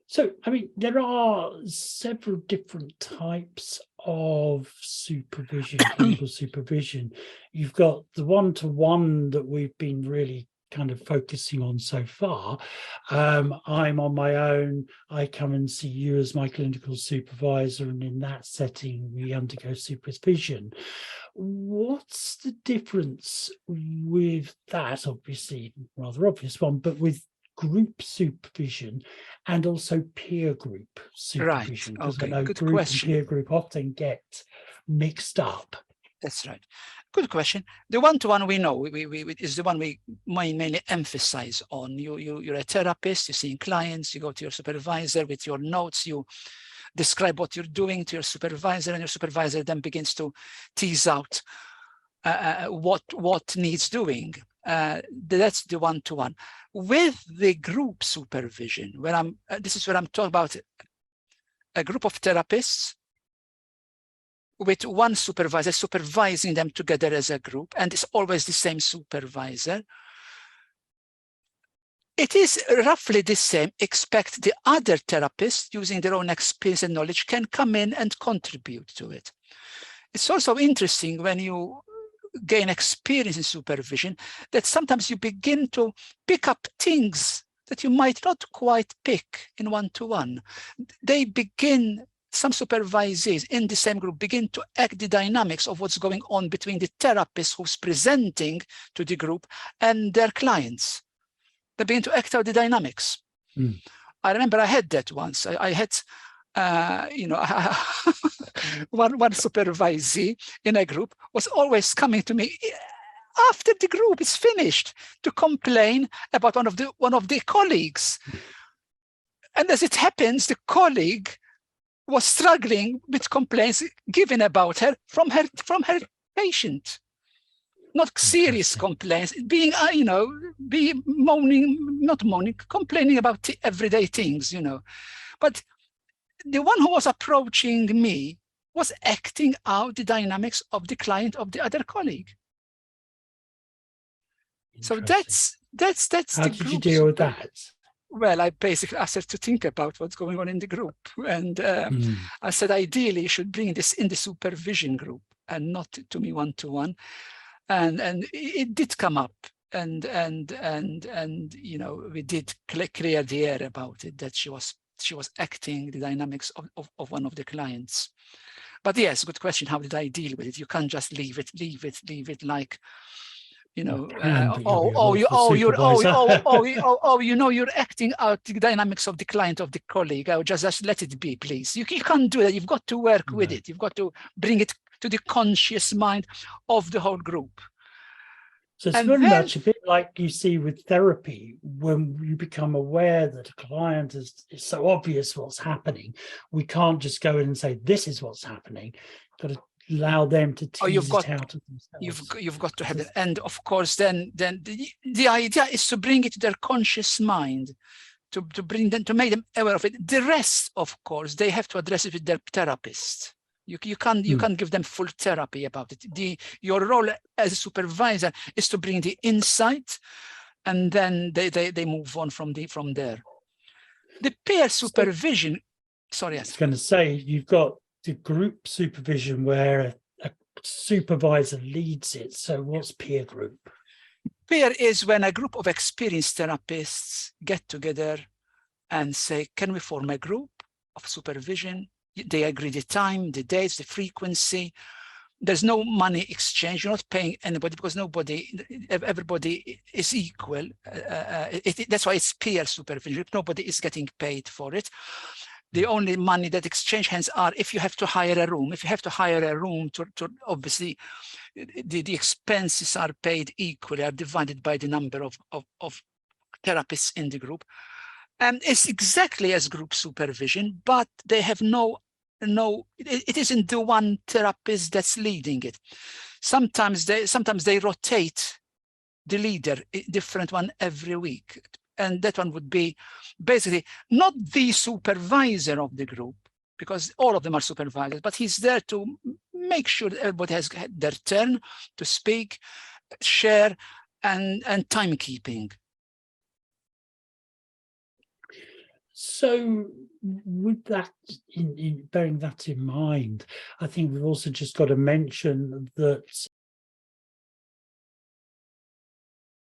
So, I mean, there are several different types of supervision, clinical supervision. You've got the one-to-one that we've been really kind of focusing on so far. I'm on my own. I come and see you as my clinical supervisor, and in that setting, we undergo supervision. What's the difference with that? Obviously, rather obvious one, but with group supervision and also peer group Right. supervision, because I Okay. know Good group and question. peer group often get mixed up. That's right. Good question. The one-to-one we know we is the one we mainly emphasize on. You're a therapist, you're seeing clients, you go to your supervisor with your notes, you describe what you're doing to your supervisor, and your supervisor then begins to tease out what needs doing. That's the one-to-one. With the group supervision, where this is where I'm talking about a group of therapists with one supervisor supervising them together as a group, and it's always the same supervisor. It is roughly the same, except the other therapists, using their own experience and knowledge, can come in and contribute to it. It's also interesting when you gain experience in supervision that sometimes you begin to pick up things that you might not quite pick in one-to-one. Some supervisees in the same group begin to act the dynamics of what's going on between the therapist who's presenting to the group and their clients. They begin to act out the dynamics. Mm. I remember I had that once. I had, one supervisee in a group was always coming to me after the group is finished to complain about one of the colleagues. And as it happens, the colleague was struggling with complaints given about her from her patient. Not serious complaints, complaining about everyday things, But the one who was approaching me was acting out the dynamics of the client of the other colleague. So that's How did you deal with that? Well, I basically asked her to think about what's going on in the group. And I said, ideally, you should bring this in the supervision group and not to me one-to-one. And it did come up. And we did clear the air about it, that she was acting the dynamics of one of the clients. But yes, good question. How did I deal with it? You can't just leave it like, you're acting out the dynamics of the client of the colleague. I would just let it be, please. You can't do that. You've got to work with it. You've got to bring it to the conscious mind of the whole group. So it's very much a bit like you see with therapy, when you become aware that a client is so obvious what's happening. We can't just go in and say, this is what's happening. You've got to allow them to tease it out of themselves. You've got to have it. And of course, then the idea is to bring it to their conscious mind, to bring them, to make them aware of it. The rest, of course, they have to address it with their therapist. You can't give them full therapy about it. Your role as a supervisor is to bring the insight, and then they move on from there. The peer supervision. Sorry, yes. I was going to say, you've got the group supervision where a supervisor leads it. So what's peer group? Peer is when a group of experienced therapists get together and say, can we form a group of supervision? They agree the time, the dates, the frequency. There's no money exchange. You're not paying anybody, because everybody is equal. That's why it's peer supervision. Nobody is getting paid for it. The only money that exchange hands are if you have to hire a room. If you have to hire a room, to obviously the expenses are paid equally, are divided by the number of therapists in the group. And it's exactly as group supervision, but they have it isn't the one therapist that's leading it. Sometimes they rotate the leader, different one every week. And that one would be basically not the supervisor of the group, because all of them are supervisors, but he's there to make sure that everybody has their turn to speak, share, and timekeeping. So with that, in bearing that in mind, I think we've also just got to mention that